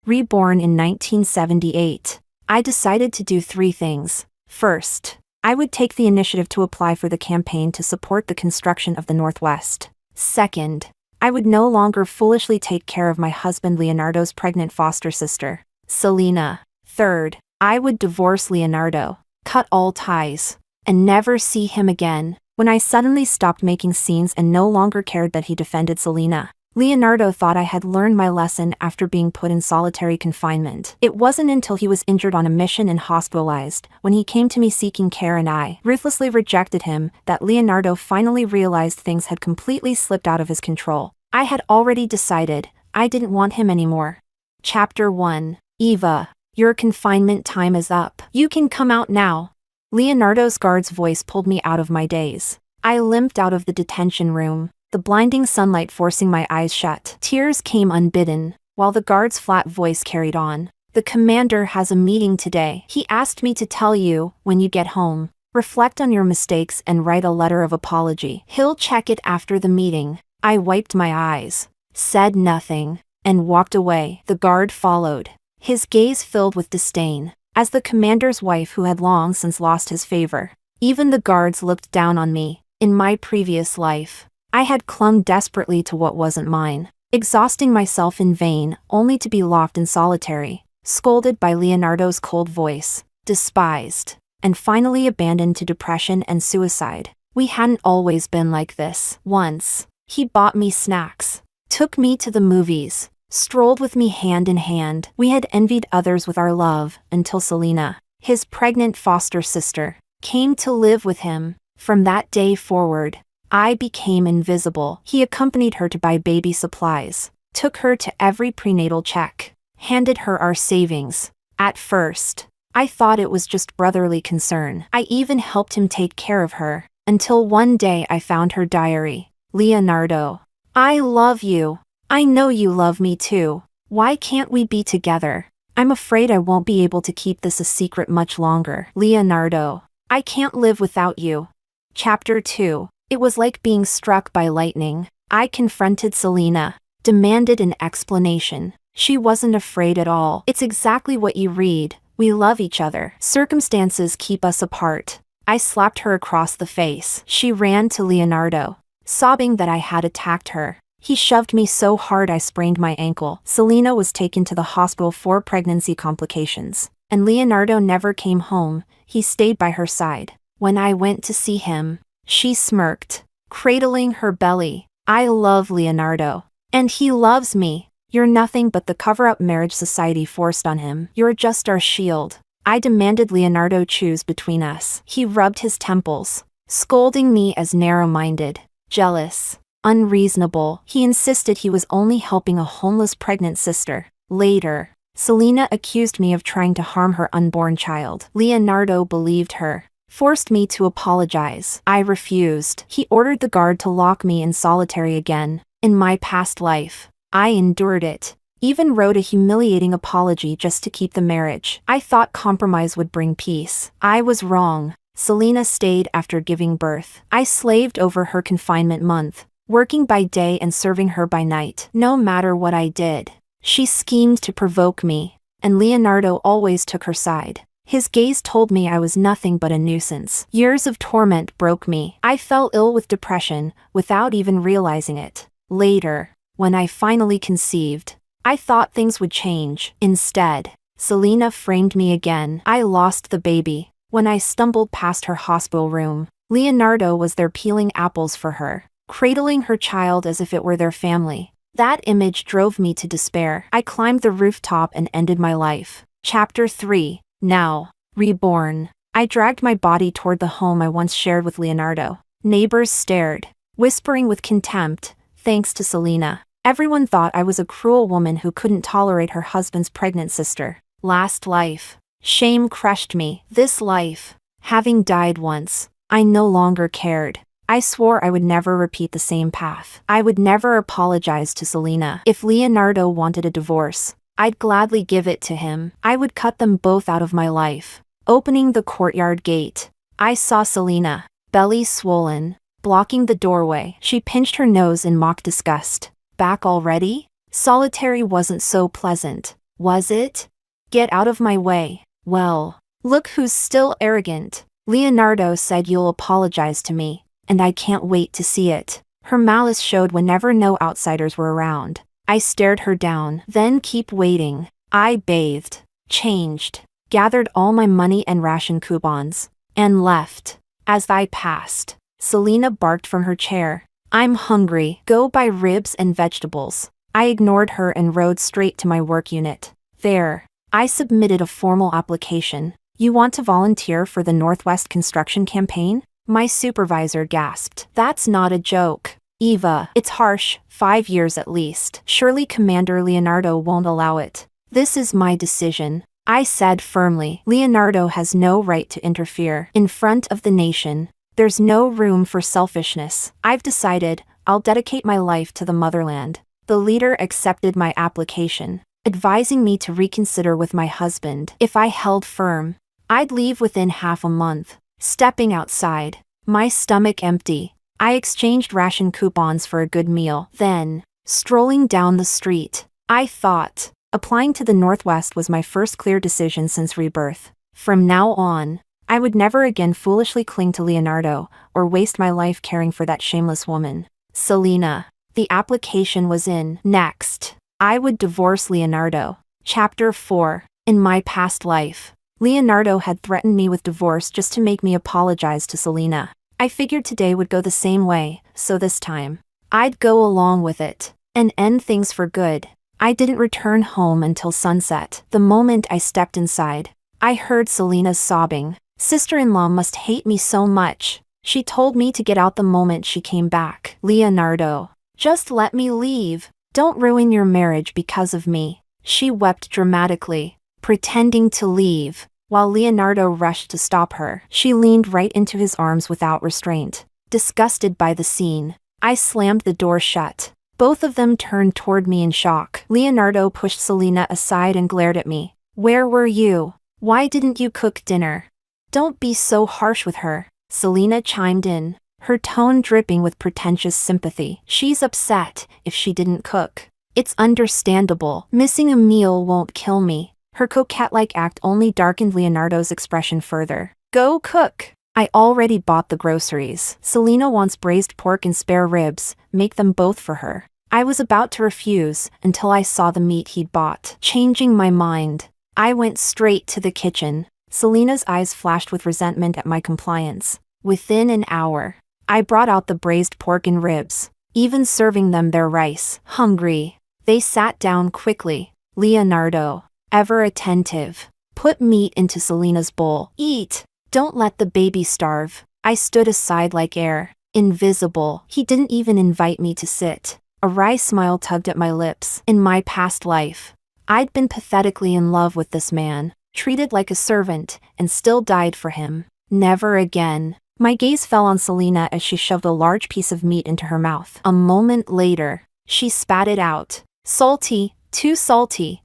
Reborn in 1978. I decided to do 3 things. First, I would take the initiative to apply for the campaign to support the construction of the Northwest. Second, I would no longer foolishly take care of my husband Leonardo's pregnant foster sister, Selena. Third, I would divorce Leonardo, cut all ties, and never see him again. When I suddenly stopped making scenes and no longer cared that he defended Selena, Leonardo thought I had learned my lesson after being put in solitary confinement. It wasn't until he was injured on a mission and hospitalized, when he came to me seeking care and I ruthlessly rejected him, that Leonardo finally realized things had completely slipped out of his control. I had already decided I didn't want him anymore. Chapter 1. Eva, your confinement time is up. You can come out now. Leonardo's guard's voice pulled me out of my daze. I limped out of the detention room, the blinding sunlight forcing my eyes shut. Tears came unbidden, while the guard's flat voice carried on. The commander has a meeting today. He asked me to tell you, when you get home, reflect on your mistakes and write a letter of apology. He'll check it after the meeting. I wiped my eyes, said nothing, and walked away. The guard followed, his gaze filled with disdain, as the commander's wife who had long since lost his favor. Even the guards looked down on me. In my previous life, I had clung desperately to what wasn't mine, exhausting myself in vain, only to be locked in solitary, scolded by Leonardo's cold voice, despised, and finally abandoned to depression and suicide. We hadn't always been like this. Once, he bought me snacks, took me to the movies, strolled with me hand in hand. We had envied others with our love, until Selena, his pregnant foster sister, came to live with him. From that day forward, I became invisible. He accompanied her to buy baby supplies, took her to every prenatal check, handed her our savings. At first, I thought it was just brotherly concern. I even helped him take care of her, until one day I found her diary. Leonardo, I love you. I know you love me too. Why can't we be together? I'm afraid I won't be able to keep this a secret much longer. Leonardo, I can't live without you. Chapter 2. It was like being struck by lightning. I confronted Selena, demanded an explanation. She wasn't afraid at all. It's exactly what you read. We love each other. Circumstances keep us apart. I slapped her across the face. She ran to Leonardo, sobbing that I had attacked her. He shoved me so hard I sprained my ankle. Selena was taken to the hospital for pregnancy complications, and Leonardo never came home. He stayed by her side. When I went to see him, she smirked, cradling her belly. I love Leonardo, and he loves me. You're nothing but the cover-up marriage society forced on him. You're just our shield. I demanded Leonardo choose between us. He rubbed his temples, scolding me as narrow-minded, jealous, unreasonable. He insisted he was only helping a homeless pregnant sister. Later, Selena accused me of trying to harm her unborn child. Leonardo believed her, forced me to apologize. I refused. He ordered the guard to lock me in solitary again. In my past life, I endured it, even wrote a humiliating apology just to keep the marriage. I thought compromise would bring peace. I was wrong. Selena stayed after giving birth. I slaved over her confinement month, working by day and serving her by night. No matter what I did, she schemed to provoke me, and Leonardo always took her side. His gaze told me I was nothing but a nuisance. Years of torment broke me. I fell ill with depression, without even realizing it. Later, when I finally conceived, I thought things would change. Instead, Selena framed me again. I lost the baby. When I stumbled past her hospital room, Leonardo was there peeling apples for her, cradling her child as if it were their family. That image drove me to despair. I climbed the rooftop and ended my life. Chapter 3. Now, Reborn. I dragged my body toward the home I once shared with Leonardo. Neighbors stared, whispering with contempt, thanks to Selena. Everyone thought I was a cruel woman who couldn't tolerate her husband's pregnant sister. Last life. Shame crushed me. This life. Having died once, I no longer cared. I swore I would never repeat the same path. I would never apologize to Selena. If Leonardo wanted a divorce, I'd gladly give it to him. I would cut them both out of my life. Opening the courtyard gate, I saw Selena, belly swollen, blocking the doorway. She pinched her nose in mock disgust. Back already? Solitary wasn't so pleasant. Was it? Get out of my way. Well, look who's still arrogant. Leonardo said you'll apologize to me, and I can't wait to see it. Her malice showed whenever no outsiders were around. I stared her down. Then keep waiting. I bathed, changed, gathered all my money and ration coupons, and left. As I passed, Selena barked from her chair. I'm hungry. Go buy ribs and vegetables. I ignored her and rode straight to my work unit. There, I submitted a formal application. You want to volunteer for the Northwest construction campaign? My supervisor gasped. That's not a joke. Eva, it's harsh, 5 years at least. Surely Commander Leonardo won't allow it. This is my decision, I said firmly. Leonardo has no right to interfere. In front of the nation, there's no room for selfishness. I've decided, I'll dedicate my life to the motherland. The leader accepted my application, advising me to reconsider with my husband. If I held firm, I'd leave within half a month. Stepping outside, my stomach empty, I exchanged ration coupons for a good meal. Then, strolling down the street, I thought, applying to the Northwest was my first clear decision since rebirth. From now on, I would never again foolishly cling to Leonardo or waste my life caring for that shameless woman. Selena. The application was in. Next, I would divorce Leonardo. Chapter 4. In my past life, Leonardo had threatened me with divorce just to make me apologize to Selena. I figured today would go the same way, so this time, I'd go along with it and end things for good. I didn't return home until sunset. The moment I stepped inside, I heard Selena's sobbing. Sister-in-law must hate me so much. She told me to get out the moment she came back. Leonardo, just let me leave. Don't ruin your marriage because of me. She wept dramatically, pretending to leave, while Leonardo rushed to stop her. She leaned right into his arms without restraint. Disgusted by the scene, I slammed the door shut. Both of them turned toward me in shock. Leonardo pushed Selena aside and glared at me. Where were you? Why didn't you cook dinner? Don't be so harsh with her, Selena chimed in, her tone dripping with pretentious sympathy. She's upset if she didn't cook. It's understandable. Missing a meal won't kill me. Her coquette-like act only darkened Leonardo's expression further. Go cook. I already bought the groceries. Selena wants braised pork and spare ribs. Make them both for her. I was about to refuse until I saw the meat he'd bought. Changing my mind, I went straight to the kitchen. Selena's eyes flashed with resentment at my compliance. Within an hour, I brought out the braised pork and ribs, even serving them their rice. Hungry, they sat down quickly. Leonardo, ever attentive, put meat into Selena's bowl. Eat. Don't let the baby starve. I stood aside like air, invisible. He didn't even invite me to sit. A wry smile tugged at my lips. In my past life, I'd been pathetically in love with this man, treated like a servant, and still died for him. Never again. My gaze fell on Selena as she shoved a large piece of meat into her mouth. A moment later, she spat it out. Salty, too salty.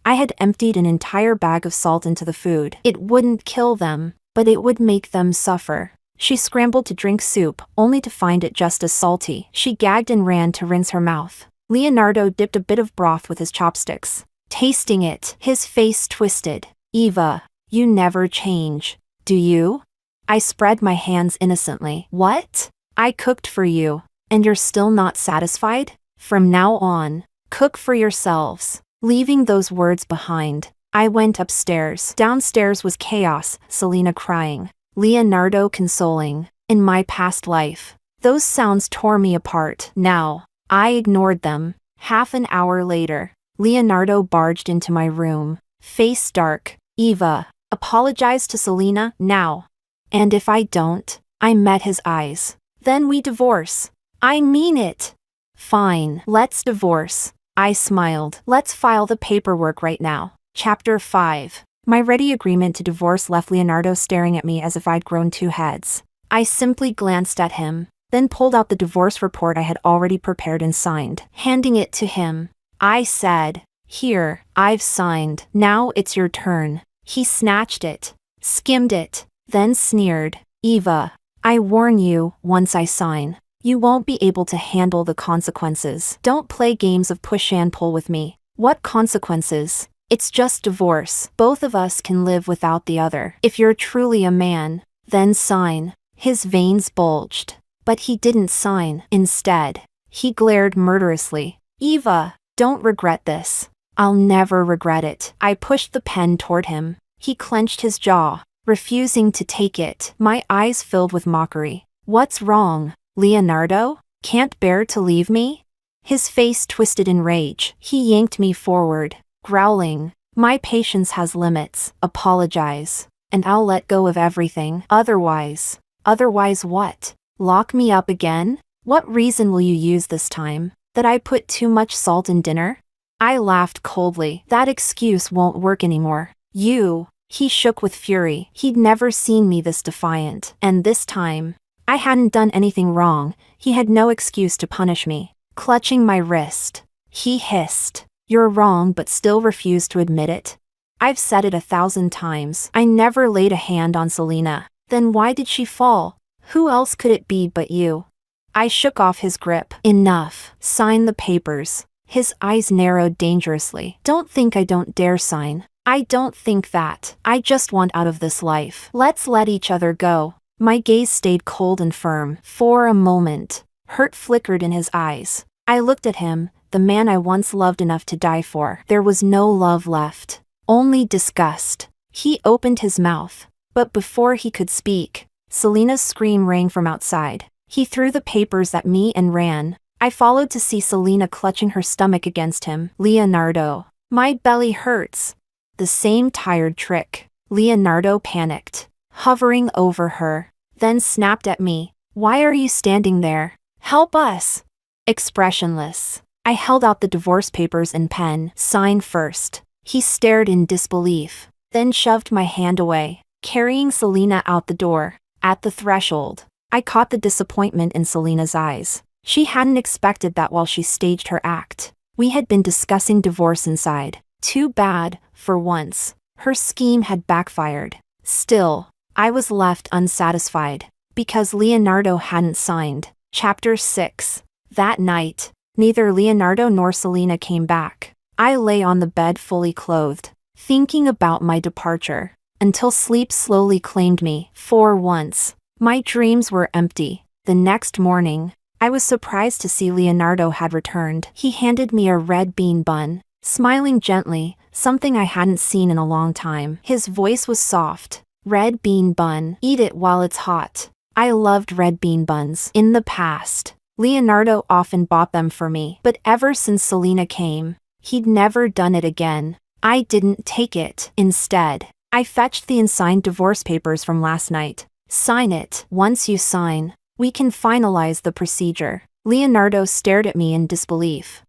I had emptied an entire bag of salt into the food. It wouldn't kill them, but it would make them suffer. She scrambled to drink soup, only to find it just as salty. She gagged and ran to rinse her mouth. Leonardo dipped a bit of broth with his chopsticks. Tasting it, his face twisted. Eva, you never change, do you? I spread my hands innocently. What? I cooked for you, and you're still not satisfied? From now on, cook for yourselves. Leaving those words behind, I went upstairs. Downstairs was chaos, Selena crying, Leonardo consoling. In my past life, those sounds tore me apart. Now, I ignored them. Half an hour later, Leonardo barged into my room, face dark. Eva, apologize to Selena now. And if I don't, I met his eyes. Then we divorce. I mean it. Fine, let's divorce. I smiled. Let's file the paperwork right now. Chapter 5. My ready agreement to divorce left Leonardo staring at me as if I'd grown 2 heads. I simply glanced at him, then pulled out the divorce report I had already prepared and signed. Handing it to him, I said, Here, I've signed. Now it's your turn. He snatched it, skimmed it, then sneered. Eva, I warn you, once I sign, you won't be able to handle the consequences. Don't play games of push and pull with me. What consequences? It's just divorce. Both of us can live without the other. If you're truly a man, then sign. His veins bulged. But he didn't sign. Instead, he glared murderously. Eva, don't regret this. I'll never regret it. I pushed the pen toward him. He clenched his jaw, refusing to take it. My eyes filled with mockery. What's wrong, Leonardo? Can't bear to leave me? His face twisted in rage. He yanked me forward, growling. My patience has limits. Apologize, and I'll let go of everything. Otherwise what? Lock me up again? What reason will you use this time? That I put too much salt in dinner? I laughed coldly. That excuse won't work anymore. He shook with fury. He'd never seen me this defiant. And this time, I hadn't done anything wrong. He had no excuse to punish me. Clutching my wrist, he hissed. You're wrong, but still refused to admit it? I've said it 1,000 times. I never laid a hand on Selena. Then why did she fall? Who else could it be but you? I shook off his grip. Enough. Sign the papers. His eyes narrowed dangerously. Don't think I don't dare sign. I don't think that. I just want out of this life. Let's let each other go. My gaze stayed cold and firm. For a moment, hurt flickered in his eyes. I looked at him, the man I once loved enough to die for. There was no love left. Only disgust. He opened his mouth. But before he could speak, Selena's scream rang from outside. He threw the papers at me and ran. I followed to see Selena clutching her stomach against him. Leonardo. My belly hurts. The same tired trick. Leonardo panicked, hovering over her, then snapped at me. Why are you standing there? Help us! Expressionless, I held out the divorce papers and pen. Sign first. He stared in disbelief, then shoved my hand away, carrying Selena out the door. At the threshold, I caught the disappointment in Selena's eyes. She hadn't expected that while she staged her act. We had been discussing divorce inside. Too bad, for once, her scheme had backfired. Still, I was left unsatisfied, because Leonardo hadn't signed. Chapter 6. That night, neither Leonardo nor Selena came back. I lay on the bed fully clothed, thinking about my departure, until sleep slowly claimed me. For once, my dreams were empty. The next morning, I was surprised to see Leonardo had returned. He handed me a red bean bun, smiling gently, something I hadn't seen in a long time. His voice was soft. Red bean bun. Eat it while it's hot. I loved red bean buns. In the past, Leonardo often bought them for me, but ever since Selena came, he'd never done it again. I didn't take it. Instead, I fetched the unsigned divorce papers from last night. Sign it. Once you sign, we can finalize the procedure. Leonardo stared at me in disbelief.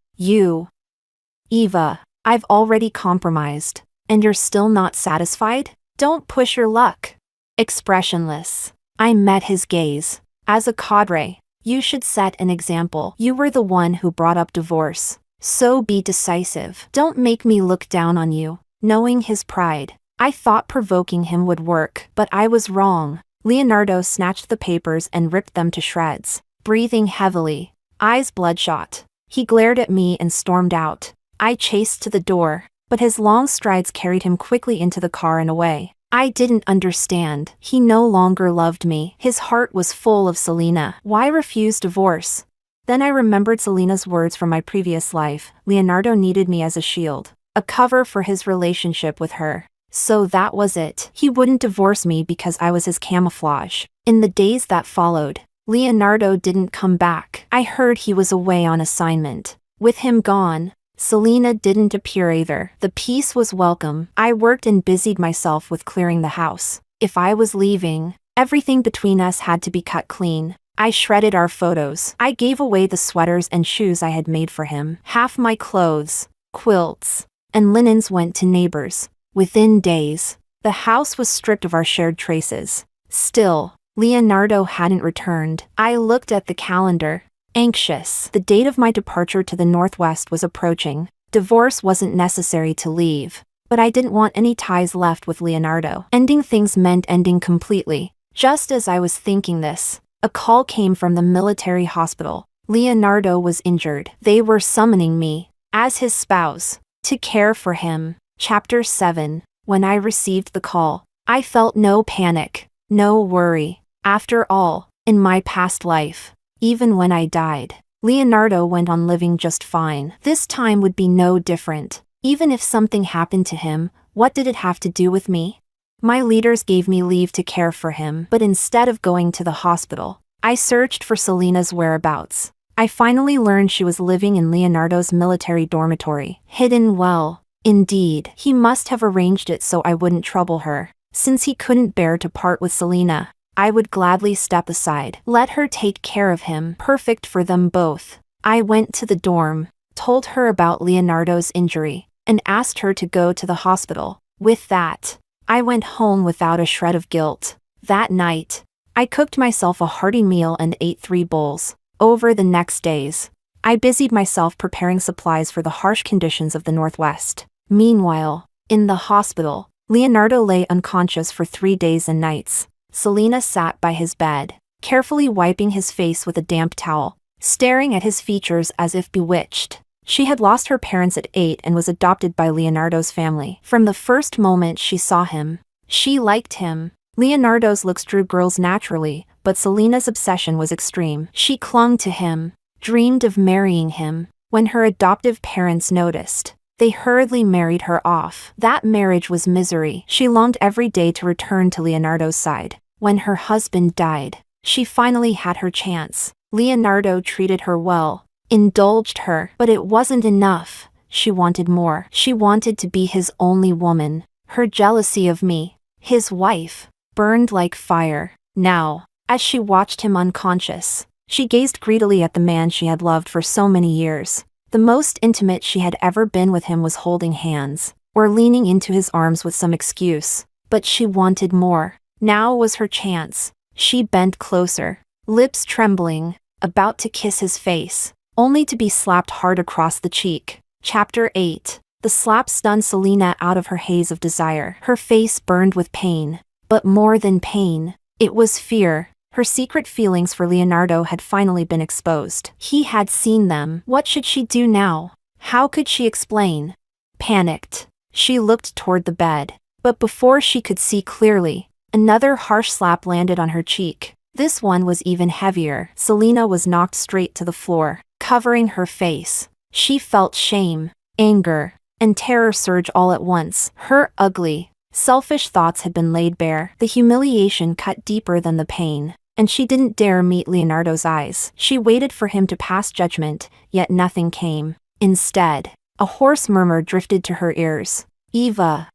Eva, I've already compromised, and you're still not satisfied? Don't push your luck. Expressionless, I met his gaze. As a cadre, you should set an example. You were the one who brought up divorce. So be decisive. Don't make me look down on you. Knowing his pride, I thought provoking him would work, but I was wrong. Leonardo snatched the papers and ripped them to shreds, breathing heavily, eyes bloodshot. He glared at me and stormed out. I chased to the door, but his long strides carried him quickly into the car and away. I didn't understand. He no longer loved me. His heart was full of Selena. Why refuse divorce? Then I remembered Selena's words from my previous life. Leonardo needed me as a shield, a cover for his relationship with her. So that was it. He wouldn't divorce me because I was his camouflage. In the days that followed, Leonardo didn't come back. I heard he was away on assignment. With him gone, Selena didn't appear either. The peace was welcome. I worked and busied myself with clearing the house. If I was leaving, everything between us had to be cut clean. I shredded our photos. I gave away the sweaters and shoes I had made for him. Half my clothes, quilts, and linens went to neighbors. Within days, the house was stripped of our shared traces. Still, Leonardo hadn't returned. I looked at the calendar, anxious. The date of my departure to the Northwest was approaching. Divorce wasn't necessary to leave, but I didn't want any ties left with Leonardo. Ending things meant ending completely. Just as I was thinking this, a call came from the military hospital. Leonardo was injured. They were summoning me, as his spouse, to care for him. Chapter 7. When I received the call, I felt no panic, no worry. After all, in my past life, even when I died, Leonardo went on living just fine. This time would be no different. Even if something happened to him, what did it have to do with me? My leaders gave me leave to care for him, but instead of going to the hospital, I searched for Selena's whereabouts. I finally learned she was living in Leonardo's military dormitory, hidden well. Indeed, he must have arranged it so I wouldn't trouble her. Since he couldn't bear to part with Selena, I would gladly step aside, let her take care of him, perfect for them both. I went to the dorm, told her about Leonardo's injury, and asked her to go to the hospital. With that, I went home without a shred of guilt. That night, I cooked myself a hearty meal and ate 3 bowls. Over the next days, I busied myself preparing supplies for the harsh conditions of the Northwest. Meanwhile, in the hospital, Leonardo lay unconscious for 3 days and nights. Selena sat by his bed, carefully wiping his face with a damp towel, staring at his features as if bewitched. She had lost her parents at 8 and was adopted by Leonardo's family. From the first moment she saw him, she liked him. Leonardo's looks drew girls naturally, but Selena's obsession was extreme. She clung to him, dreamed of marrying him. When her adoptive parents noticed, they hurriedly married her off. That marriage was misery. She longed every day to return to Leonardo's side. When her husband died, she finally had her chance. Leonardo treated her well, indulged her, but it wasn't enough. She wanted more. She wanted to be his only woman. Her jealousy of me, his wife, burned like fire. Now, as she watched him unconscious, she gazed greedily at the man she had loved for so many years. The most intimate she had ever been with him was holding hands, or leaning into his arms with some excuse. But she wanted more. Now was her chance. She bent closer, lips trembling, about to kiss his face, only to be slapped hard across the cheek. Chapter 8. The slap stunned Selena out of her haze of desire. Her face burned with pain. But more than pain, it was fear. Her secret feelings for Leonardo had finally been exposed. He had seen them. What should she do now? How could she explain? Panicked, she looked toward the bed. But before she could see clearly, another harsh slap landed on her cheek. This one was even heavier. Selena was knocked straight to the floor, covering her face. She felt shame, anger, and terror surge all at once. Her ugly, selfish thoughts had been laid bare. The humiliation cut deeper than the pain, and she didn't dare meet Leonardo's eyes. She waited for him to pass judgment, yet nothing came. Instead, a hoarse murmur drifted to her ears. Eva.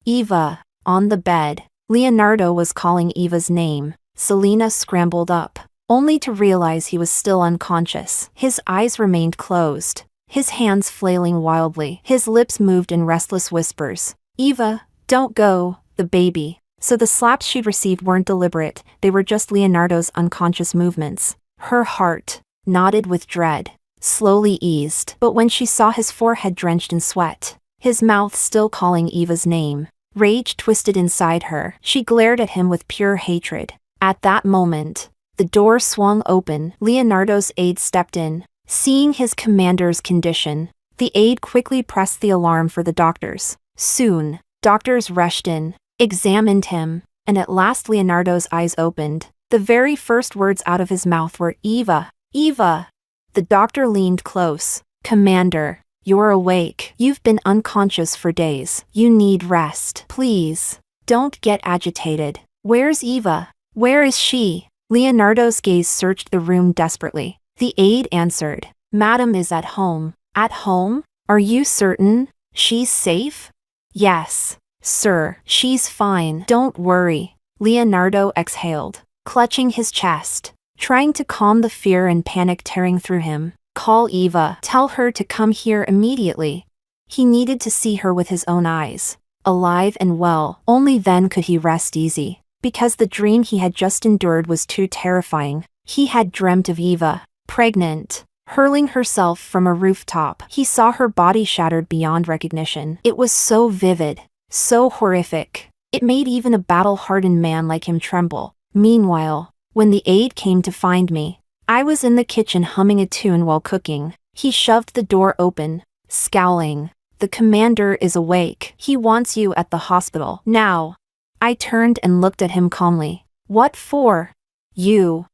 Eva. On the bed, Leonardo was calling Eva's name. Selena scrambled up, only to realize he was still unconscious. His eyes remained closed, his hands flailing wildly. His lips moved in restless whispers. Eva, don't go, the baby. So the slaps she'd received weren't deliberate, they were just Leonardo's unconscious movements. Her heart, knotted with dread, slowly eased. But when she saw his forehead drenched in sweat, his mouth still calling Eva's name, rage twisted inside her. She glared at him with pure hatred. At that moment, the door swung open. Leonardo's aide stepped in. Seeing his commander's condition, the aide quickly pressed the alarm for the doctors. Soon, doctors rushed in, examined him, and at last Leonardo's eyes opened. The very first words out of his mouth were, Eva, Eva. The doctor leaned close. Commander, you're awake. You've been unconscious for days. You need rest. Please, don't get agitated. Where's Eva? Where is she? Leonardo's gaze searched the room desperately. The aide answered, Madam is at home. At home? Are you certain? She's safe? Yes, sir. She's fine. Don't worry. Leonardo exhaled, clutching his chest, trying to calm the fear and panic tearing through him. Call Eva. Tell her to come here immediately. He needed to see her with his own eyes, alive and well. Only then could he rest easy, because the dream he had just endured was too terrifying. He had dreamt of Eva, pregnant, hurling herself from a rooftop. He saw her body shattered beyond recognition. It was so vivid, so horrific. It made even a battle-hardened man like him tremble. Meanwhile, when the aide came to find me, I was in the kitchen humming a tune while cooking. He shoved the door open, scowling. The commander is awake. He wants you at the hospital. Now. I turned and looked at him calmly. What for? You.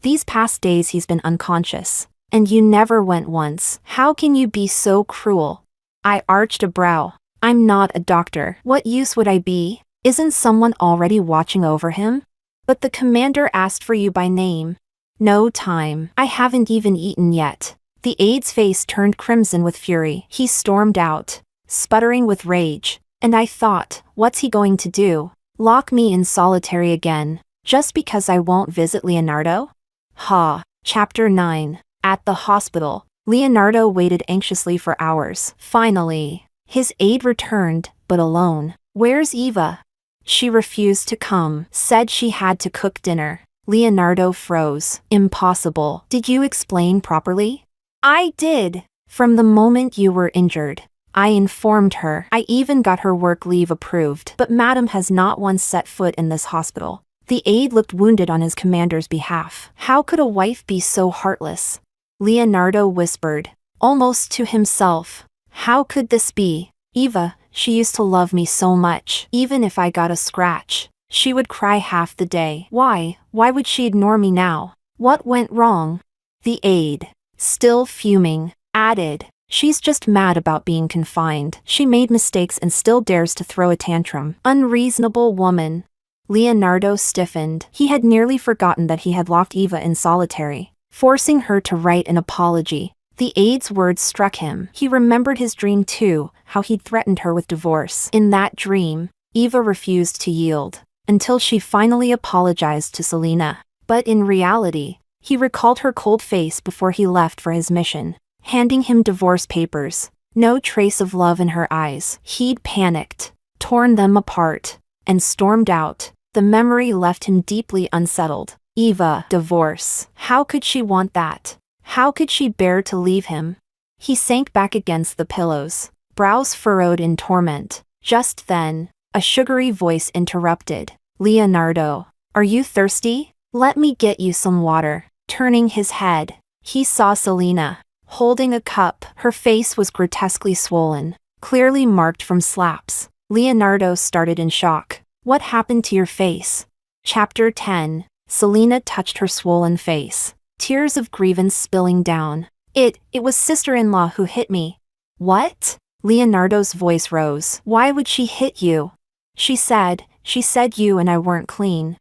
These past days he's been unconscious. And you never went once. How can you be so cruel? I arched a brow. I'm not a doctor. What use would I be? Isn't someone already watching over him? But the commander asked for you by name. No time. I haven't even eaten yet. The aide's face turned crimson with fury. He stormed out, sputtering with rage. And I thought, what's he going to do? Lock me in solitary again, just because I won't visit Leonardo? Ha. Chapter 9. At the hospital, Leonardo waited anxiously for hours. Finally, his aide returned, but alone. Where's Eva? She refused to come, said she had to cook dinner. Leonardo froze. Impossible. Did you explain properly? I did. From the moment you were injured. I informed her. I even got her work leave approved. But Madam has not once set foot in this hospital. The aide looked wounded on his commander's behalf. How could a wife be so heartless? Leonardo whispered, almost to himself. How could this be? Eva, she used to love me so much. Even if I got a scratch, she would cry half the day. Why would she ignore me now? What went wrong? The aide, still fuming, added, she's just mad about being confined. She made mistakes and still dares to throw a tantrum. Unreasonable woman. Leonardo stiffened. He had nearly forgotten that he had locked Eva in solitary, forcing her to write an apology. The aide's words struck him. He remembered his dream too, how he'd threatened her with divorce. In that dream, Eva refused to yield, until she finally apologized to Selena. But in reality, he recalled her cold face before he left for his mission, handing him divorce papers. No trace of love in her eyes. He'd panicked, torn them apart, and stormed out. The memory left him deeply unsettled. Eva, divorce. How could she want that? How could she bear to leave him? He sank back against the pillows, brows furrowed in torment. Just then, a sugary voice interrupted. Leonardo, are you thirsty? Let me get you some water. Turning his head, he saw Selena, holding a cup. Her face was grotesquely swollen, clearly marked from slaps. Leonardo started in shock. What happened to your face? Chapter 10. Selena touched her swollen face, tears of grievance spilling down. It was sister-in-law who hit me. What? Leonardo's voice rose. Why would she hit you? She said you and I weren't clean.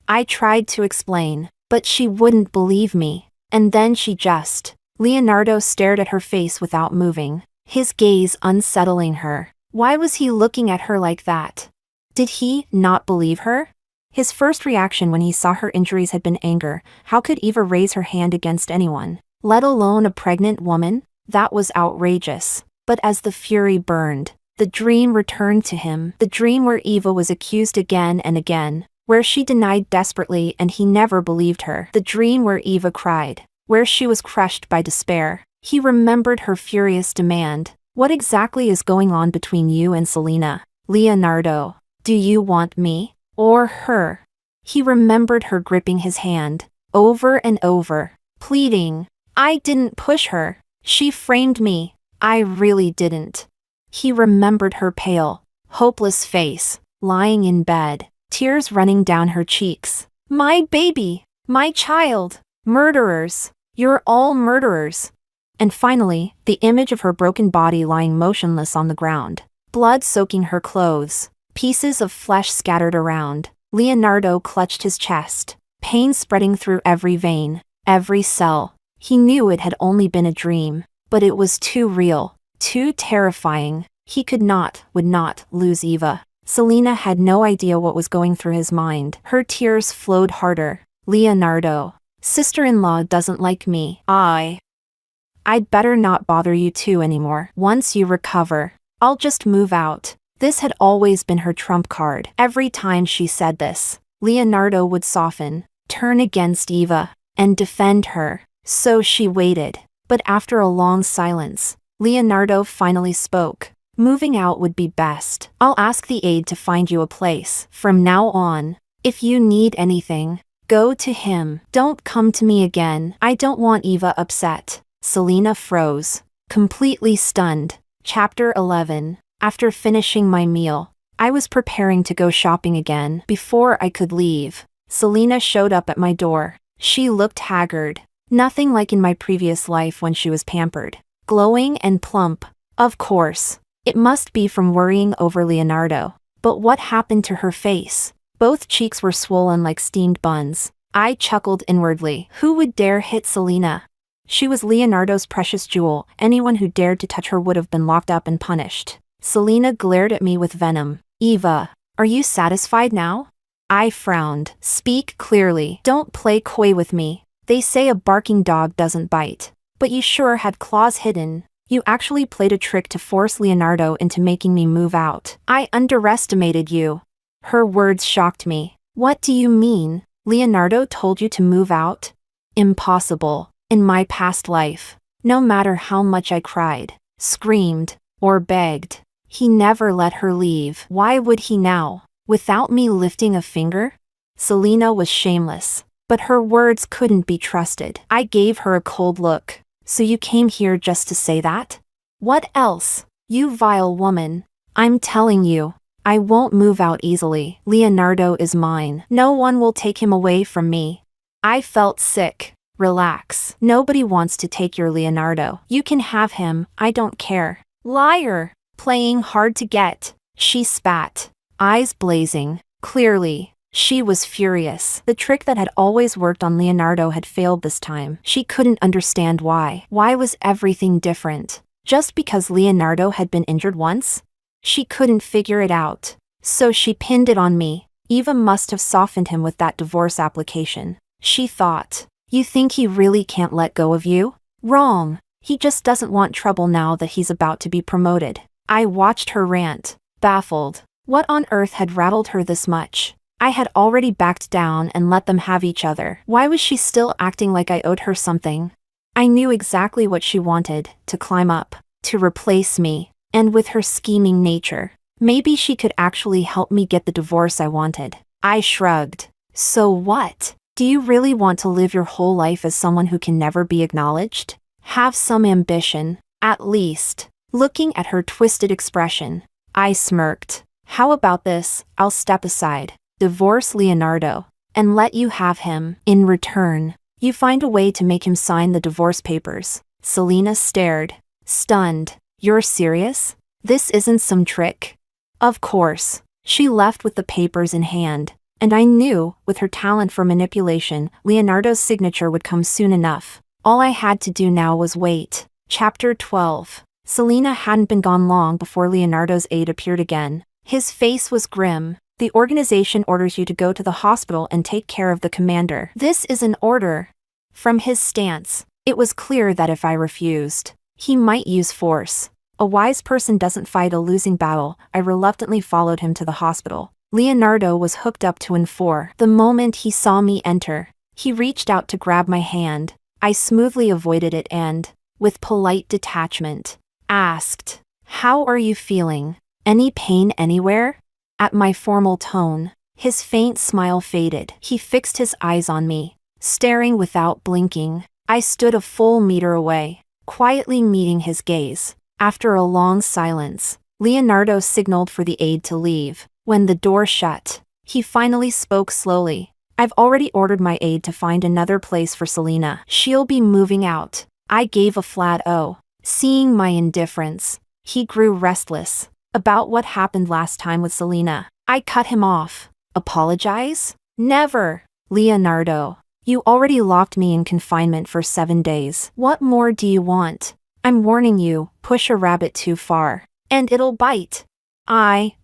I tried to explain, but she wouldn't believe me. And then she just... Leonardo stared at her face without moving, his gaze unsettling her. Why was he looking at her like that? Did he not believe her? His first reaction when he saw her injuries had been anger. How could Eva raise her hand against anyone, let alone a pregnant woman? That was outrageous. But as the fury burned, the dream returned to him. The dream where Eva was accused again and again, where she denied desperately and he never believed her. The dream where Eva cried, where she was crushed by despair. He remembered her furious demand. What exactly is going on between you and Selena? Leonardo, do you want me? Or her? He remembered her gripping his hand, over and over, pleading. I didn't push her. She framed me. I really didn't. He remembered her pale, hopeless face, lying in bed, tears running down her cheeks. My baby! My child! Murderers! You're all murderers! And finally, the image of her broken body lying motionless on the ground, blood soaking her clothes, pieces of flesh scattered around. Leonardo clutched his chest, pain spreading through every vein, every cell. He knew it had only been a dream, but it was too real, too terrifying. He would not lose Eva. Selena had no idea what was going through his mind. Her tears flowed harder. Leonardo, sister-in-law doesn't like me. I'd better not bother you two anymore. Once you recover, I'll just move out. This had always been her trump card. Every time she said this, Leonardo would soften, turn against Eva, and defend her. So she waited. But after a long silence, Leonardo finally spoke. Moving out would be best. I'll ask the aide to find you a place. From now on, if you need anything, go to him. Don't come to me again. I don't want Eva upset. Selena froze, completely stunned. Chapter 11. After finishing my meal, I was preparing to go shopping again. Before I could leave, Selena showed up at my door. She looked haggard. Nothing like in my previous life when she was pampered. Glowing and plump. Of course. It must be from worrying over Leonardo. But what happened to her face? Both cheeks were swollen like steamed buns. I chuckled inwardly. Who would dare hit Selena? She was Leonardo's precious jewel. Anyone who dared to touch her would have been locked up and punished. Selena glared at me with venom. Eva, are you satisfied now? I frowned. Speak clearly. Don't play coy with me. They say a barking dog doesn't bite. But you sure had claws hidden. You actually played a trick to force Leonardo into making me move out. I underestimated you. Her words shocked me. What do you mean? Leonardo told you to move out? Impossible. In my past life, no matter how much I cried, screamed, or begged, he never let her leave. Why would he now? Without me lifting a finger? Selena was shameless, but her words couldn't be trusted. I gave her a cold look. So you came here just to say that? What else? You vile woman. I'm telling you, I won't move out easily. Leonardo is mine. No one will take him away from me. I felt sick. Relax. Nobody wants to take your Leonardo. You can have him, I don't care. Liar! Playing hard to get. She spat, eyes blazing. Clearly, she was furious. The trick that had always worked on Leonardo had failed this time. She couldn't understand why. Why was everything different? Just because Leonardo had been injured once? She couldn't figure it out. So she pinned it on me. Eva must have softened him with that divorce application. She thought, you think he really can't let go of you? Wrong. He just doesn't want trouble now that he's about to be promoted. I watched her rant, baffled. What on earth had rattled her this much? I had already backed down and let them have each other. Why was she still acting like I owed her something? I knew exactly what she wanted, to climb up, to replace me, and with her scheming nature, maybe she could actually help me get the divorce I wanted. I shrugged. So what? Do you really want to live your whole life as someone who can never be acknowledged? Have some ambition, at least. Looking at her twisted expression, I smirked. How about this? I'll step aside, divorce Leonardo, and let you have him. In return, you find a way to make him sign the divorce papers. Selena stared, stunned. You're serious? This isn't some trick? Of course. She left with the papers in hand. And I knew, with her talent for manipulation, Leonardo's signature would come soon enough. All I had to do now was wait. Chapter 12. Selena hadn't been gone long before Leonardo's aide appeared again. His face was grim. The organization orders you to go to the hospital and take care of the commander. This is an order. From his stance, it was clear that if I refused, he might use force. A wise person doesn't fight a losing battle. I reluctantly followed him to the hospital. Leonardo was hooked up to N4. The moment he saw me enter, he reached out to grab my hand. I smoothly avoided it and, with polite detachment, asked, "How are you feeling? Any pain anywhere?" At my formal tone, his faint smile faded. He fixed his eyes on me, staring without blinking. I stood a full meter away, quietly meeting his gaze. After a long silence, Leonardo signaled for the aide to leave. When the door shut, he finally spoke slowly. I've already ordered my aide to find another place for Selena. She'll be moving out. I gave a flat O. Seeing my indifference, he grew restless. About what happened last time with Selena, I cut him off. Apologize? Never. Leonardo, you already locked me in confinement for 7 days. What more do you want? I'm warning you, push a rabbit too far, and it'll bite.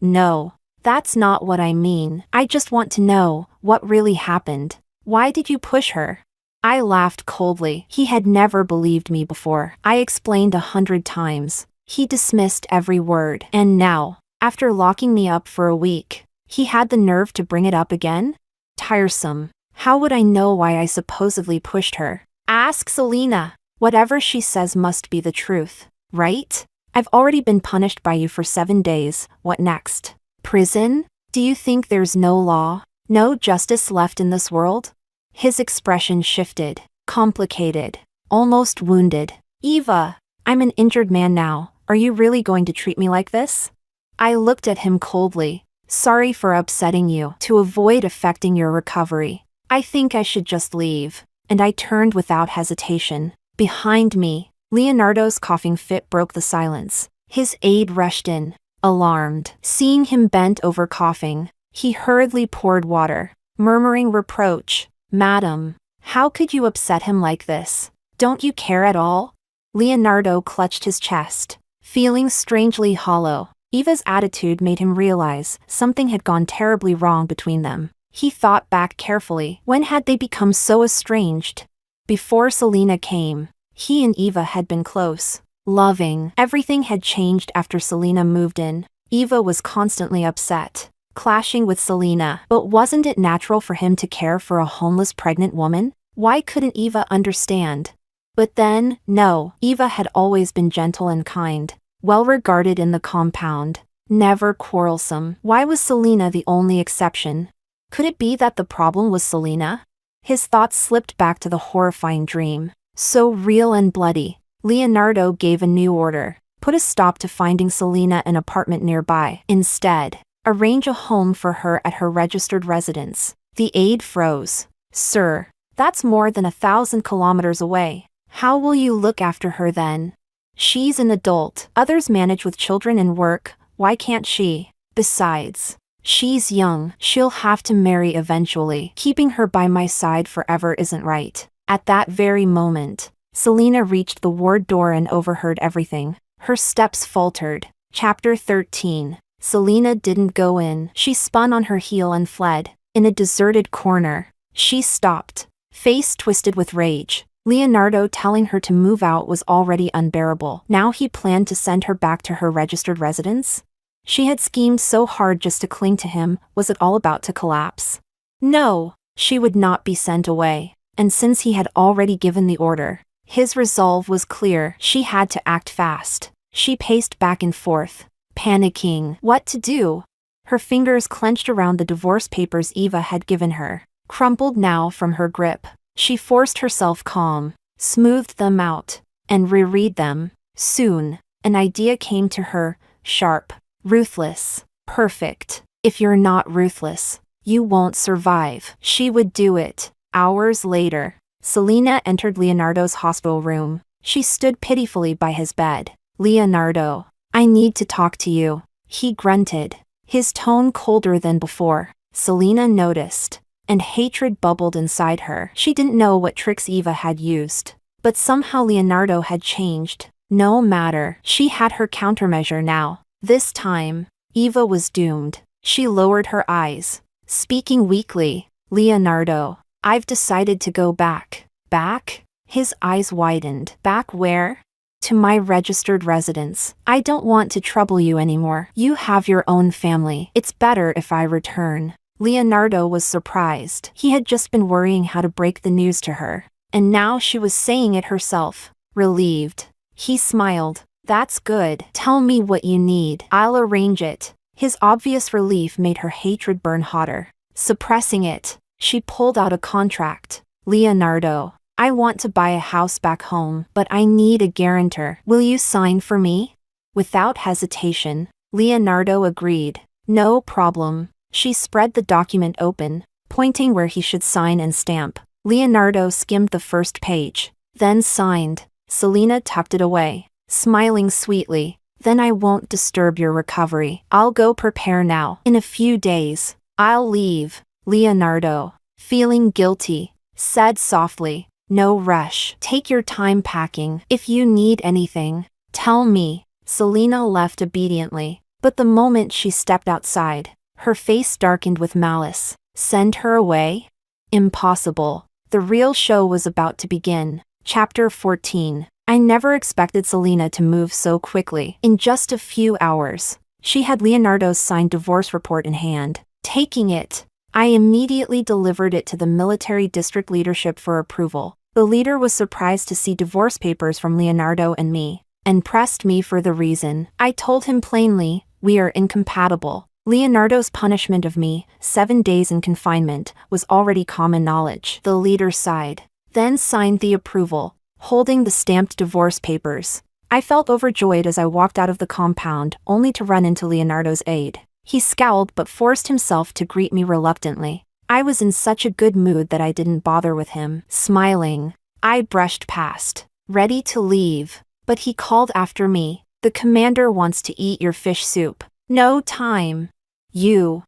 No. That's not what I mean. I just want to know what really happened. Why did you push her? I laughed coldly. He had never believed me before. I explained 100 times. He dismissed every word. And now, after locking me up for a week, he had the nerve to bring it up again? Tiresome. How would I know why I supposedly pushed her? Ask Selena. Whatever she says must be the truth, right? I've already been punished by you for 7 days. What next? Prison? Do you think there's no law, no justice left in this world? His expression shifted, complicated, almost wounded. Eva, I'm an injured man now, Are you really going to treat me like this? I looked at him coldly. Sorry for upsetting you. To avoid affecting your recovery, I think I should just leave. And I turned without hesitation. Behind me, Leonardo's coughing fit broke the silence. His aide rushed in, alarmed. Seeing him bent over coughing, he hurriedly poured water, murmuring reproach. Madam, how could you upset him like this? Don't you care at all? Leonardo clutched his chest, feeling strangely hollow. Eva's attitude made him realize something had gone terribly wrong between them. He thought back carefully. When had they become so estranged? Before Selena came, he and Eva had been close, loving. Everything had changed after Selena moved in. Eva was constantly upset, clashing with Selena. But wasn't it natural for him to care for a homeless pregnant woman? Why couldn't Eva understand? But then, no, Eva had always been gentle and kind, well regarded in the compound, never quarrelsome. Why was Selena the only exception? Could it be that the problem was Selena? His thoughts slipped back to the horrifying dream, so real and bloody. Leonardo gave a new order. Put a stop to finding Selena an apartment nearby. Instead, arrange a home for her at her registered residence. The aide froze. Sir, that's more than 1,000 kilometers away. How will you look after her then? She's an adult. Others manage with children and work. Why can't she? Besides, she's young. She'll have to marry eventually. Keeping her by my side forever isn't right. At that very moment, Selena reached the ward door and overheard everything. Her steps faltered. Chapter 13. Selena didn't go in. She spun on her heel and fled. In a deserted corner, she stopped, face twisted with rage. Leonardo telling her to move out was already unbearable. Now he planned to send her back to her registered residence? She had schemed so hard just to cling to him. Was it all about to collapse? No, she would not be sent away. And since he had already given the order, his resolve was clear. She had to act fast. She paced back and forth, panicking. What to do? Her fingers clenched around the divorce papers Eva had given her, crumpled now from her grip. She forced herself calm, smoothed them out, and reread them. Soon, an idea came to her, sharp, ruthless, perfect. If you're not ruthless, you won't survive. She would do it. Hours later, Selena entered Leonardo's hospital room. She stood pitifully by his bed. Leonardo, I need to talk to you, he grunted, his tone colder than before. Selena noticed, and hatred bubbled inside her. She didn't know what tricks Eva had used, but somehow Leonardo had changed. No matter, she had her countermeasure now. This time, Eva was doomed. She lowered her eyes, speaking weakly. Leonardo, I've decided to go back. Back? His eyes widened. Back where? To my registered residence. I don't want to trouble you anymore. You have your own family. It's better if I return. Leonardo was surprised. He had just been worrying how to break the news to her, and now she was saying it herself. Relieved. He smiled. That's good. Tell me what you need. I'll arrange it. His obvious relief made her hatred burn hotter. Suppressing it, she pulled out a contract. Leonardo, I want to buy a house back home, but I need a guarantor. Will you sign for me? Without hesitation, Leonardo agreed. No problem. She spread the document open, pointing where he should sign and stamp. Leonardo skimmed the first page, then signed. Selena tucked it away, smiling sweetly. Then I won't disturb your recovery. I'll go prepare now. In a few days, I'll leave. Leonardo, feeling guilty, said softly, no rush. Take your time packing. If you need anything, tell me. Selena left obediently, but the moment she stepped outside, her face darkened with malice. Send her away? Impossible. The real show was about to begin. Chapter 14. I never expected Selena to move so quickly. In just a few hours, she had Leonardo's signed divorce report in hand. Taking it, I immediately delivered it to the military district leadership for approval. The leader was surprised to see divorce papers from Leonardo and me, and pressed me for the reason. I told him plainly, we are incompatible. Leonardo's punishment of me, 7 days in confinement, was already common knowledge. The leader sighed, then signed the approval, holding the stamped divorce papers. I felt overjoyed as I walked out of the compound, only to run into Leonardo's aide. He scowled but forced himself to greet me reluctantly. I was in such a good mood that I didn't bother with him. Smiling, I brushed past, ready to leave, but he called after me. The commander wants to eat your fish soup. No time. You.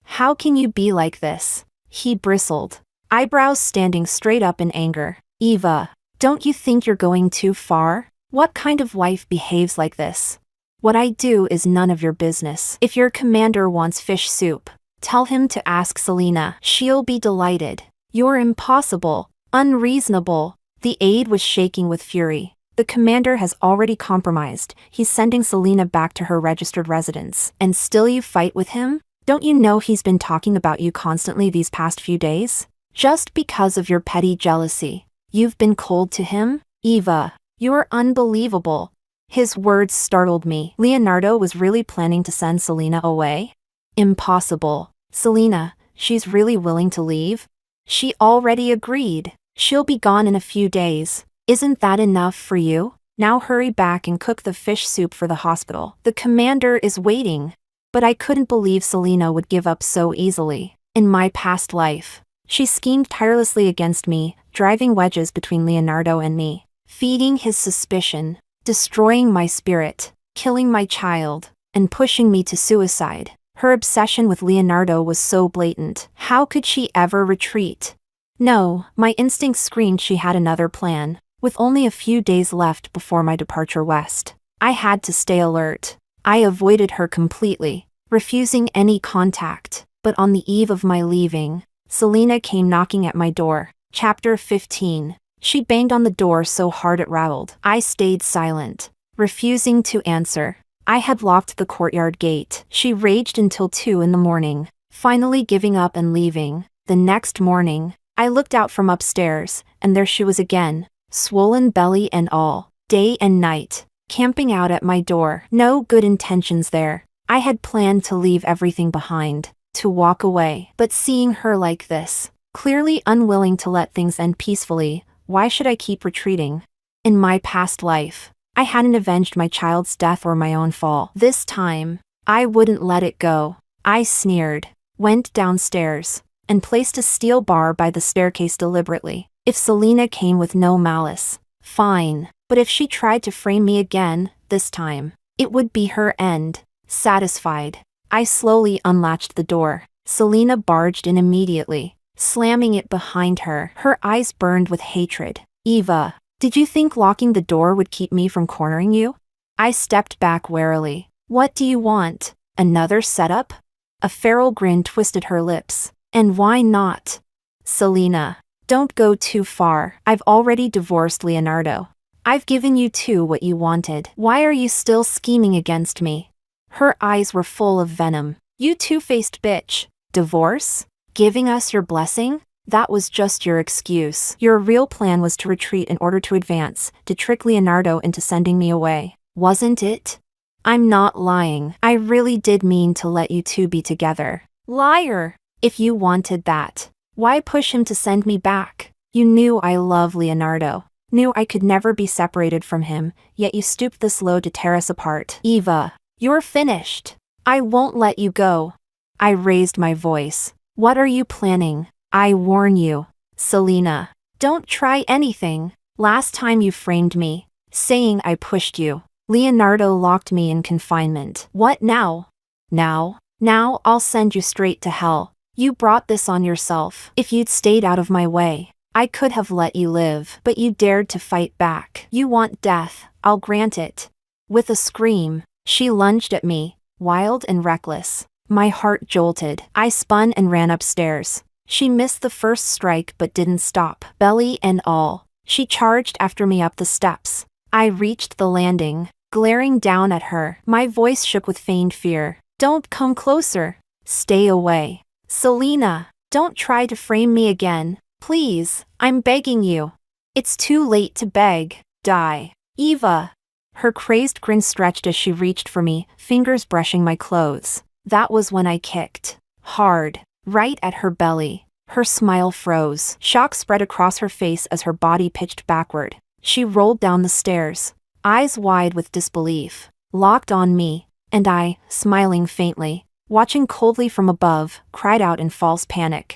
How can you be like this? He bristled, eyebrows standing straight up in anger. Eva, don't you think you're going too far? What kind of wife behaves like this? What I do is none of your business. If your commander wants fish soup, tell him to ask Selena. She'll be delighted. You're impossible, unreasonable. The aide was shaking with fury. The commander has already compromised. He's sending Selena back to her registered residence. And still you fight with him? Don't you know he's been talking about you constantly these past few days? Just because of your petty jealousy, you've been cold to him? Eva, you're unbelievable. His words startled me. Leonardo was really planning to send Selena away? Impossible. Selena, she's really willing to leave? She already agreed. She'll be gone in a few days. Isn't that enough for you? Now hurry back and cook the fish soup for the hospital. The commander is waiting. But I couldn't believe Selena would give up so easily. In my past life, she schemed tirelessly against me, driving wedges between Leonardo and me, feeding his suspicion, destroying my spirit, killing my child, and pushing me to suicide. Her obsession with Leonardo was so blatant. How could she ever retreat? No, my instincts screamed she had another plan. With only a few days left before my departure west, I had to stay alert. I avoided her completely, refusing any contact. But on the eve of my leaving, Selena came knocking at my door. Chapter 15. She banged on the door so hard it rattled. I stayed silent, refusing to answer. I had locked the courtyard gate. She raged until 2 in the morning, finally giving up and leaving. The next morning, I looked out from upstairs, and there she was again, swollen belly and all, day and night, camping out at my door. No good intentions there. I had planned to leave everything behind, to walk away. But seeing her like this, clearly unwilling to let things end peacefully, why should I keep retreating? In my past life, I hadn't avenged my child's death or my own fall. This time, I wouldn't let it go. I sneered, went downstairs, and placed a steel bar by the staircase deliberately. If Selena came with no malice, fine. But if she tried to frame me again, this time, it would be her end. Satisfied, I slowly unlatched the door. Selena barged in immediately, slamming it behind her. Her eyes burned with hatred. Eva, did you think locking the door would keep me from cornering you? I stepped back warily. What do you want? Another setup? A feral grin twisted her lips. And why not? Selena, don't go too far. I've already divorced Leonardo. I've given you two what you wanted. Why are you still scheming against me? Her eyes were full of venom. You two-faced bitch. Divorce? Giving us your blessing? That was just your excuse. Your real plan was to retreat in order to advance, to trick Leonardo into sending me away. Wasn't it? I'm not lying. I really did mean to let you two be together. Liar! If you wanted that, why push him to send me back? You knew I love Leonardo. Knew I could never be separated from him, yet you stooped this low to tear us apart. Eva, you're finished. I won't let you go. I raised my voice. What are you planning? I warn you. Selena, don't try anything. Last time you framed me, saying I pushed you. Leonardo locked me in confinement. What now? Now I'll send you straight to hell. You brought this on yourself. If you'd stayed out of my way, I could have let you live. But you dared to fight back. You want death. I'll grant it. With a scream, she lunged at me, wild and reckless. My heart jolted. I spun and ran upstairs. She missed the first strike but didn't stop. Belly and all, she charged after me up the steps. I reached the landing, glaring down at her. My voice shook with feigned fear. Don't come closer. Stay away. Selena, don't try to frame me again. Please, I'm begging you. It's too late to beg. Die. Eva. Her crazed grin stretched as she reached for me, fingers brushing my clothes. That was when I kicked. Hard. Right at her belly. Her smile froze. Shock spread across her face as her body pitched backward. She rolled down the stairs, eyes wide with disbelief, locked on me, and I, smiling faintly, watching coldly from above, cried out in false panic.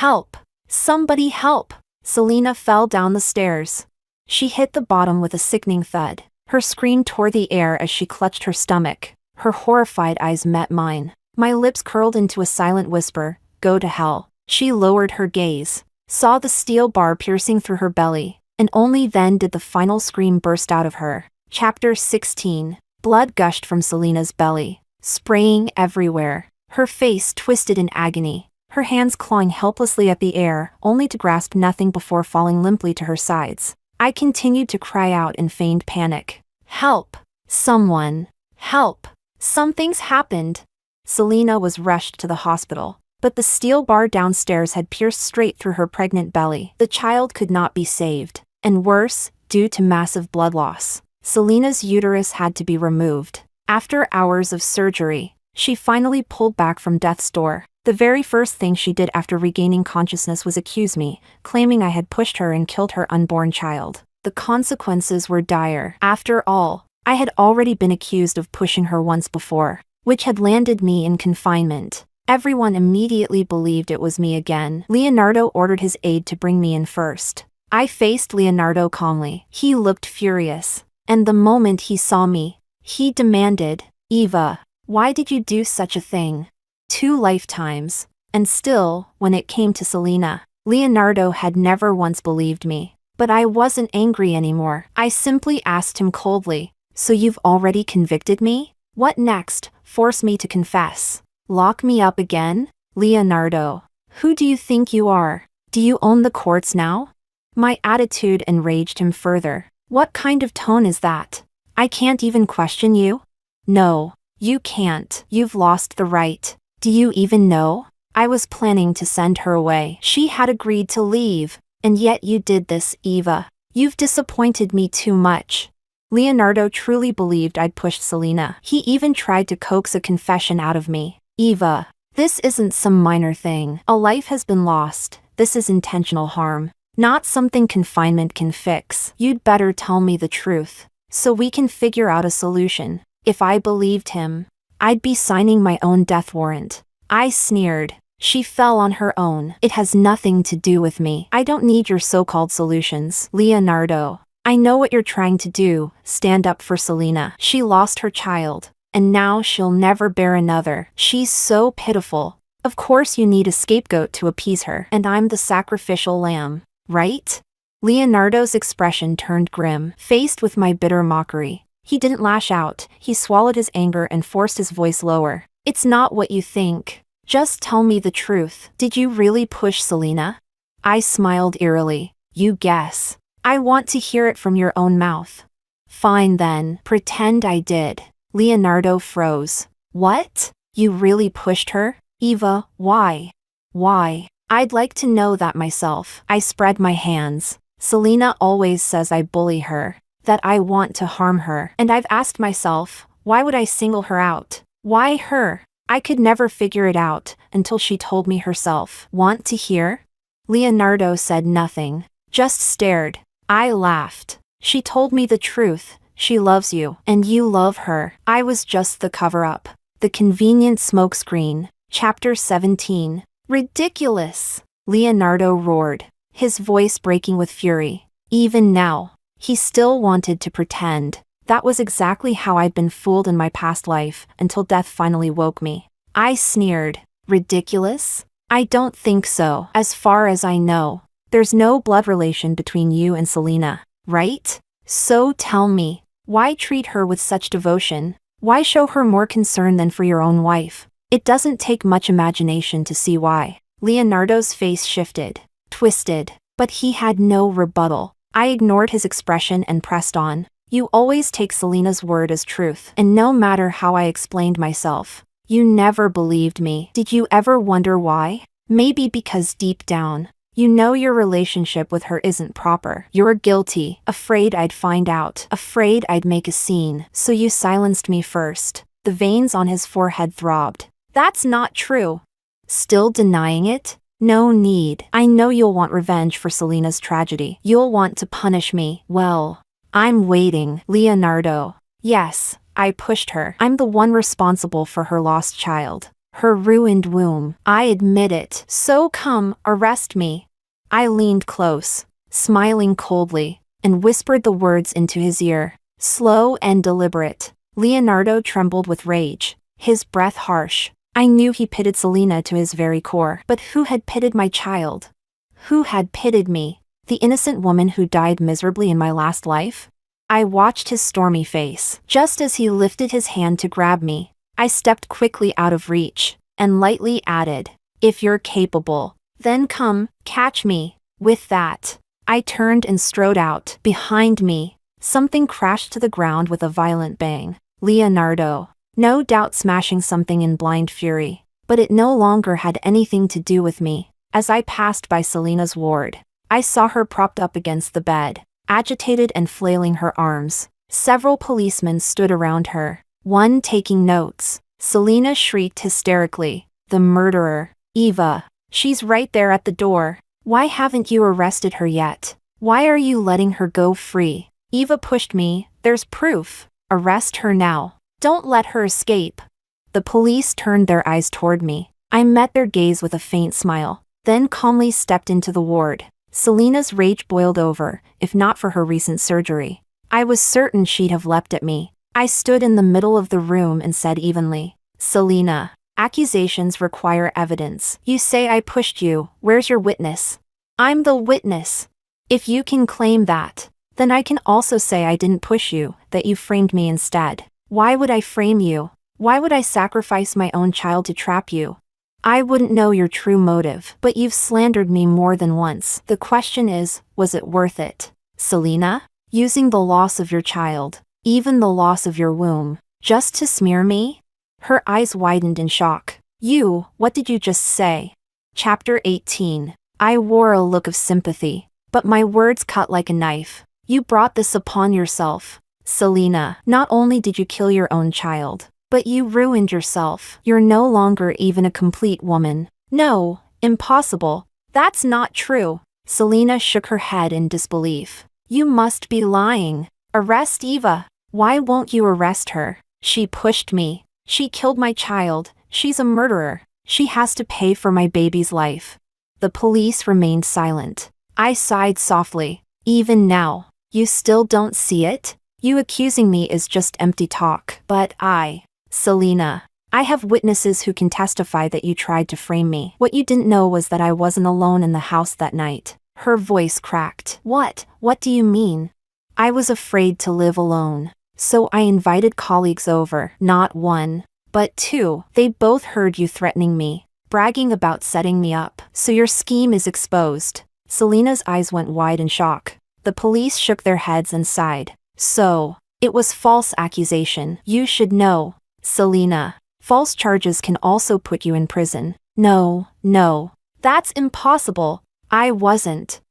"Help! Somebody help!" Selena fell down the stairs. She hit the bottom with a sickening thud. Her scream tore the air as she clutched her stomach. Her horrified eyes met mine. My lips curled into a silent whisper, "Go to hell." She lowered her gaze, saw the steel bar piercing through her belly, and only then did the final scream burst out of her. Chapter 16. Blood gushed from Selena's belly, spraying everywhere. Her face twisted in agony, her hands clawing helplessly at the air, only to grasp nothing before falling limply to her sides. I continued to cry out in feigned panic. "Help! Someone! Help! Something's happened!" Selena was rushed to the hospital, but the steel bar downstairs had pierced straight through her pregnant belly. The child could not be saved, and worse, due to massive blood loss, Selena's uterus had to be removed. After hours of surgery, she finally pulled back from death's door. The very first thing she did after regaining consciousness was accuse me, claiming I had pushed her and killed her unborn child. The consequences were dire. After all, I had already been accused of pushing her once before, which had landed me in confinement. Everyone immediately believed it was me again. Leonardo ordered his aide to bring me in first. I faced Leonardo calmly. He looked furious, and the moment he saw me, he demanded, "Eva, why did you do such a thing?" 2 lifetimes. And still, when it came to Selena, Leonardo had never once believed me. But I wasn't angry anymore. I simply asked him coldly, "So you've already convicted me? What next? Force me to confess? Lock me up again? Leonardo, who do you think you are? Do you own the courts now?" My attitude enraged him further. "What kind of tone is that? I can't even question you?" "No, you can't. You've lost the right. Do you even know? I was planning to send her away. She had agreed to leave, and yet you did this, Eva. You've disappointed me too much." Leonardo truly believed I'd pushed Selena. He even tried to coax a confession out of me. "Eva, this isn't some minor thing. A life has been lost. This is intentional harm, not something confinement can fix. You'd better tell me the truth, so we can figure out a solution." If I believed him, I'd be signing my own death warrant. I sneered. "She fell on her own. It has nothing to do with me. I don't need your so-called solutions. Leonardo, I know what you're trying to do, stand up for Selena. She lost her child, and now she'll never bear another. She's so pitiful. Of course you need a scapegoat to appease her, and I'm the sacrificial lamb, right?" Leonardo's expression turned grim, faced with my bitter mockery. He didn't lash out, he swallowed his anger and forced his voice lower. "It's not what you think. Just tell me the truth. Did you really push Selena?" I smiled eerily. "You guess. I want to hear it from your own mouth." "Fine then, pretend I did." Leonardo froze. "What? You really pushed her? Eva, why? Why? I'd like to know that myself." I spread my hands. "Selena always says I bully her, that I want to harm her. And I've asked myself, why would I single her out? Why her? I could never figure it out until she told me herself." "Want to hear?" Leonardo said nothing, just stared. I laughed. "She told me the truth. She loves you, and you love her. I was just the cover-up. The convenient smokescreen." Chapter 17. Ridiculous! Leonardo roared, his voice breaking with fury. Even now, he still wanted to pretend. That was exactly how I'd been fooled in my past life, until death finally woke me. I sneered. "Ridiculous? I don't think so. As far as I know, there's no blood relation between you and Selena, right? So tell me, why treat her with such devotion? Why show her more concern than for your own wife? It doesn't take much imagination to see why." Leonardo's face shifted, twisted, but he had no rebuttal. I ignored his expression and pressed on. "You always take Selena's word as truth, and no matter how I explained myself, you never believed me. Did you ever wonder why? Maybe because deep down, you know your relationship with her isn't proper. You're guilty, afraid I'd find out, afraid I'd make a scene, so you silenced me first." The veins on his forehead throbbed. "That's not true." "Still denying it? No need. I know you'll want revenge for Selena's tragedy. You'll want to punish me. Well, I'm waiting, Leonardo. Yes, I pushed her. I'm the one responsible for her lost child. Her ruined womb. I admit it. So come, arrest me. I leaned close, smiling coldly, and whispered the words into his ear. Slow and deliberate. Leonardo trembled with rage, his breath harsh. I knew he pitted Selena to his very core. But who had pitted my child? Who had pitted me? The innocent woman who died miserably in my last life? I watched his stormy face. Just as he lifted his hand to grab me, I stepped quickly out of reach, and lightly added, if you're capable, then come, catch me. With that, I turned and strode out. Behind me, something crashed to the ground with a violent bang. Leonardo, no doubt smashing something in blind fury, but it no longer had anything to do with me. As I passed by Selena's ward, I saw her propped up against the bed, agitated and flailing her arms. Several policemen stood around her, one taking notes. Selena shrieked hysterically, the murderer, Eva. She's right there at the door. Why haven't you arrested her yet? Why are you letting her go free? Eva pushed me. There's proof. Arrest her now. Don't let her escape. The police turned their eyes toward me. I met their gaze with a faint smile, then calmly stepped into the ward. Selena's rage boiled over, if not for her recent surgery. I was certain she'd have leapt at me. I stood in the middle of the room and said evenly, Selena, accusations require evidence. You say I pushed you. Where's your witness? I'm the witness. If you can claim that, then I can also say I didn't push you, that you framed me instead. Why would I frame you? Why would I sacrifice my own child to trap you? I wouldn't know your true motive, but you've slandered me more than once. The question is, was it worth it? Selena? Using the loss of your child, even the loss of your womb, just to smear me? Her eyes widened in shock. What did you just say? Chapter 18. I wore a look of sympathy, but my words cut like a knife. You brought this upon yourself. Selena, not only did you kill your own child, but you ruined yourself. You're no longer even a complete woman. No, impossible. That's not true. Selena shook her head in disbelief. You must be lying. Arrest Eva. Why won't you arrest her? She pushed me. She killed my child. She's a murderer. She has to pay for my baby's life. The police remained silent. I sighed softly. Even now, you still don't see it? You accusing me is just empty talk. But Selena, I have witnesses who can testify that you tried to frame me. What you didn't know was that I wasn't alone in the house that night. Her voice cracked. What do you mean? I was afraid to live alone. So I invited colleagues over, not one, but two. They both heard you threatening me, bragging about setting me up. So your scheme is exposed. Selena's eyes went wide in shock. The police shook their heads and sighed. So, it was false accusation. You should know. Selena, false charges can also put you in prison. No, that's impossible. I wasn't.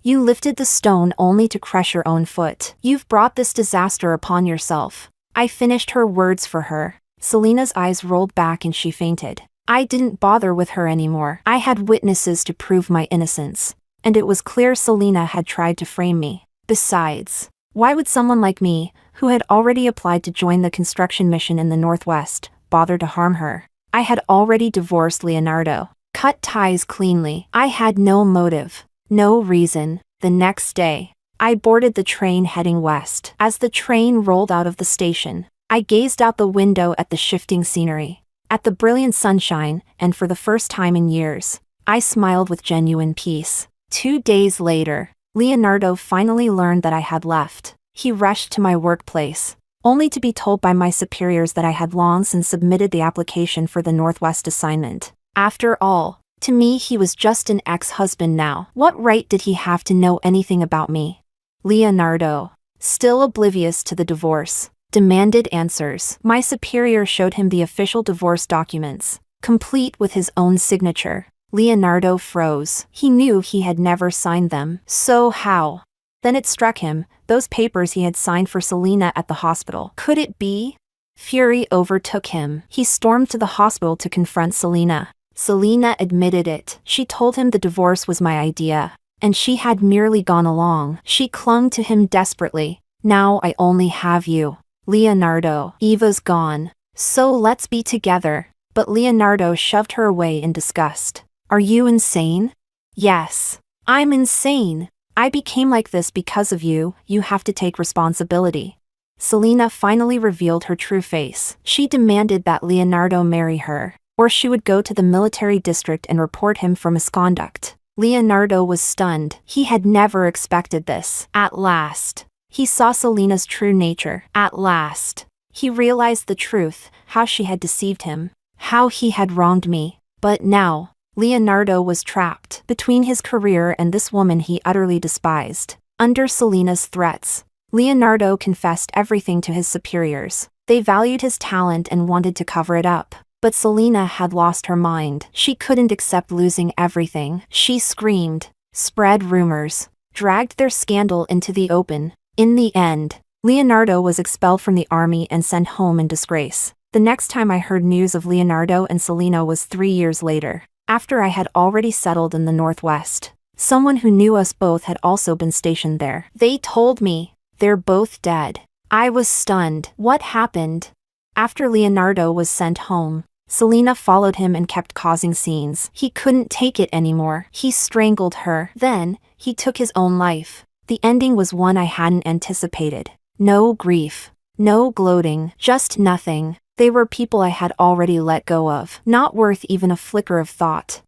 You lifted the stone only to crush your own foot. You've brought this disaster upon yourself. I finished her words for her. Selena's eyes rolled back and she fainted. I didn't bother with her anymore. I had witnesses to prove my innocence, and it was clear Selena had tried to frame me. Besides, why would someone like me, who had already applied to join the construction mission in the Northwest, bother to harm her? I had already divorced Leonardo, cut ties cleanly. I had no motive, no reason. The next day, I boarded the train heading west. As the train rolled out of the station, I gazed out the window at the shifting scenery, at the brilliant sunshine, and for the first time in years, I smiled with genuine peace. 2 days later, Leonardo finally learned that I had left. He rushed to my workplace, only to be told by my superiors that I had long since submitted the application for the Northwest assignment. After all, to me he was just an ex-husband now. What right did he have to know anything about me? Leonardo, still oblivious to the divorce, demanded answers. My superior showed him the official divorce documents, complete with his own signature. Leonardo froze. He knew he had never signed them. So how? Then it struck him, those papers he had signed for Selena at the hospital. Could it be? Fury overtook him. He stormed to the hospital to confront Selena. Selena admitted it. She told him the divorce was my idea. and she had merely gone along. She clung to him desperately. Now I only have you. Leonardo, Eva's gone. So let's be together. But Leonardo shoved her away in disgust. Are you insane? Yes. I'm insane. I became like this because of you. You have to take responsibility. Selena finally revealed her true face. She demanded that Leonardo marry her, or she would go to the military district and report him for misconduct. Leonardo was stunned. He had never expected this. At last, he saw Selena's true nature. At last, he realized the truth, how she had deceived him, how he had wronged me. But now, Leonardo was trapped between his career and this woman he utterly despised. Under Selena's threats, Leonardo confessed everything to his superiors. They valued his talent and wanted to cover it up. But Selena had lost her mind. She couldn't accept losing everything. She screamed, spread rumors, dragged their scandal into the open. In the end, Leonardo was expelled from the army and sent home in disgrace. The next time I heard news of Leonardo and Selena was 3 years later, after I had already settled in the Northwest. Someone who knew us both had also been stationed there. They told me, they're both dead. I was stunned. What happened? After Leonardo was sent home, Selena followed him and kept causing scenes. He couldn't take it anymore. He strangled her. Then, he took his own life. The ending was one I hadn't anticipated. No grief. No gloating. Just nothing. They were people I had already let go of. Not worth even a flicker of thought.